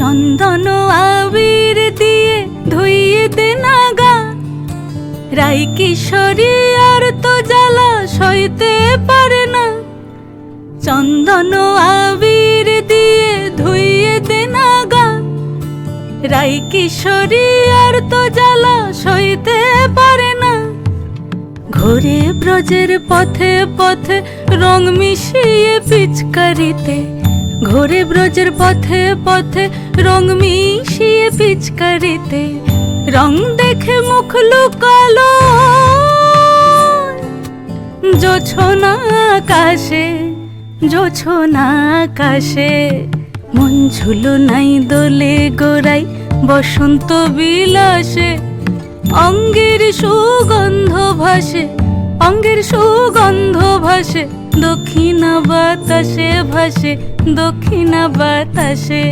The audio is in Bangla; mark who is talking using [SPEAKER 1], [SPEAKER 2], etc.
[SPEAKER 1] চন্দন আবির দিয়ে ধুইয়ে দে না গা, রাই কিশোরী আর তো জ্বালা সইতে পারে না। চন্দন আবির দিয়ে ধুইয়ে দে না গা, রাই কিশোরী আর তো জ্বালা সইতে পারে না। ঘোরে ব্রজের পথে পথে রং মিশিয়ে পিচকারিতে, ঘোরে ব্রজের পথে পথে রং মিশিয়ে পিচকারিতে, রং দেখে মুখ লুকালো জোছনা আকাশে, জোছনা আকাশে। মন ঝুলো নাই দোলে গোড়াই বসন্ত বিলাসে, অঙ্গের সুগন্ধ ভাসে, অঙ্গের সুগন্ধ ভাসে, দক্ষিণা বাতাসে ভাসে, দক্ষিণা বাতাসে।